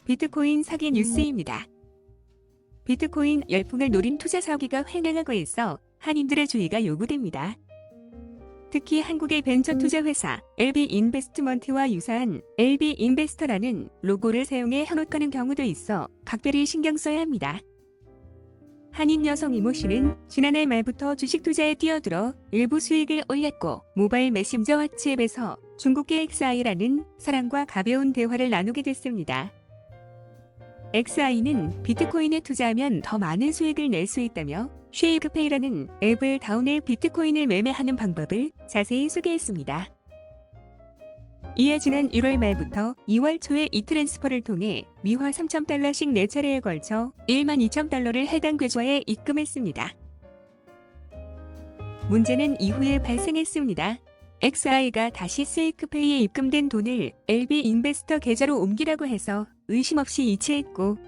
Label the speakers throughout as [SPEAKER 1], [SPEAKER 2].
[SPEAKER 1] 비트코인 사기 뉴스입니다. 비트코인 열풍을 노린 투자 사기가 횡행하고 있어 한인들의 주의가 요구됩니다. 특히 한국의 벤처 투자 회사 LB인베스트먼트와 유사한 LB인베스터라는 로고를 사용해 현혹하는 경우도 있어 각별히 신경 써야 합니다. 한인 여성 이모 씨는 지난해 말부터 주식 투자에 뛰어들어 일부 수익을 올렸고 모바일 메신저 화츠앱에서 중국계 XI라는 사람과 가벼운 대화를 나누게 됐습니다. XI는 비트코인에 투자하면 더 많은 수익을 낼 수 있다며 쉐이크페이라는 앱을 다운해 비트코인을 매매하는 방법을 자세히 소개했습니다. 이에 지난 1월 말부터 2월 초에 이 트랜스퍼를 통해 미화 3,000달러씩 4차례에 걸쳐 12,000달러를 해당 계좌에 입금했습니다. 문제는 이후에 발생했습니다. XI가 다시 쉐이크페이에 입금된 돈을 LB인베스터 계좌로 옮기라고 해서 의심 없이 이체했고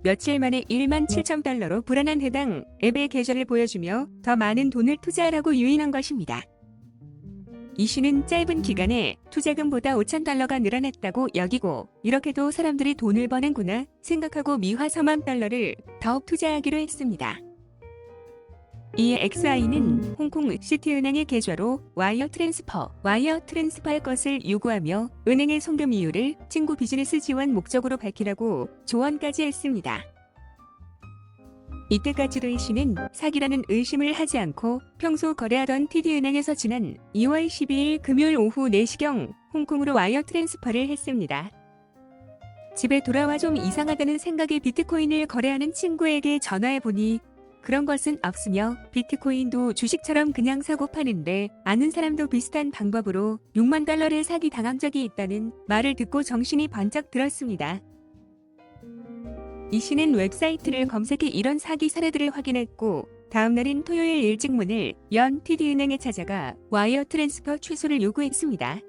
[SPEAKER 1] 며칠 만에 17,000달러로 불안한 해당 앱의 계좌를 보여주며 더 많은 돈을 투자하라고 유인한 것입니다. 이 씨는 짧은 기간에 투자금보다 5,000달러가 늘어났다고 여기고 이렇게도 사람들이 돈을 버는구나 생각하고 미화 40,000달러를 더욱 투자하기로 했습니다. 이에 XI는 홍콩 시티은행의 계좌로 와이어 트랜스퍼할 것을 요구하며 은행의 송금 이유를 친구 비즈니스 지원 목적으로 밝히라고 조언까지 했습니다. 이때까지도 이 씨는 사기라는 의심을 하지 않고 평소 거래하던 TD은행에서 지난 2월 12일 금요일 오후 4시경 홍콩으로 와이어 트랜스퍼를 했습니다. 집에 돌아와 좀 이상하다는 생각에 비트코인을 거래하는 친구에게 전화해보니 그런 것은 없으며 비트코인도 주식처럼 그냥 사고 파는데 아는 사람도 비슷한 방법으로 6만 달러를 사기 당한 적이 있다는 말을 듣고 정신이 번쩍 들었습니다. 이 씨는 웹사이트를 검색해 이런 사기 사례들을 확인했고 다음날인 토요일 일찍 문을 연 TD은행에 찾아가 와이어 트랜스퍼 취소를 요구했습니다.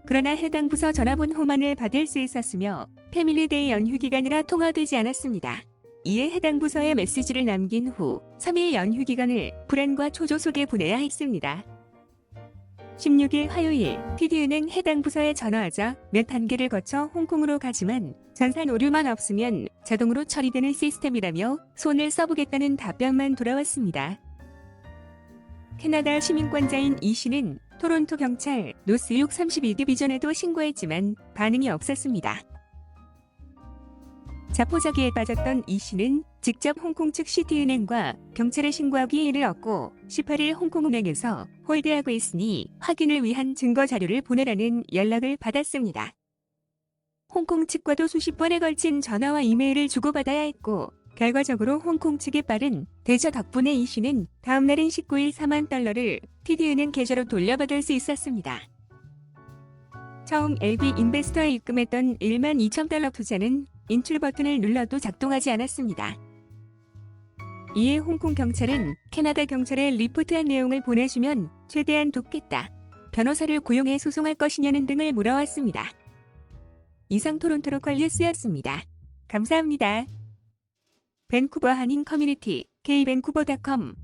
[SPEAKER 1] 그러나 해당 부서 전화번호만을 받을 수 있었으며 패밀리데이 연휴 기간이라 통화되지 않았습니다. 이에 해당 부서에 메시지를 남긴 후 3일 연휴 기간을 불안과 초조 속에 보내야 했습니다. 16일 화요일 TD은행 해당 부서에 전화하자 몇 단계를 거쳐 홍콩으로 가지만 전산 오류만 없으면 자동으로 처리되는 시스템이라며 손을 써보겠다는 답변만 돌아왔습니다. 캐나다 시민권자인 이 씨는 토론토 경찰 노스육 32디비전에도 신고했지만 반응이 없었습니다. 자포자기에 빠졌던 이 씨는 직접 홍콩 측 시티은행과 경찰에 신고하기 일을 얻고 18일 홍콩은행에서 홀대하고 있으니 확인을 위한 증거 자료를 보내라는 연락을 받았습니다. 홍콩 측과도 수십 번에 걸친 전화와 이메일을 주고받아야 했고 결과적으로 홍콩 측의 빠른 대처 덕분에 이 씨는 다음날인 19일 4만 달러를 TD은행 계좌로 돌려받을 수 있었습니다. 처음 LB인베스터에 입금했던 12,000달러 투자는 인출 버튼을 눌러도 작동하지 않았습니다. 이에 홍콩 경찰은 캐나다 경찰에 리포트한 내용을 보내주면 최대한 돕겠다. 변호사를 고용해 소송할 것이냐는 등을 물어왔습니다. 이상 토론토 로컬 뉴스였습니다. 감사합니다. 밴쿠버 한인 커뮤니티 k밴쿠버.com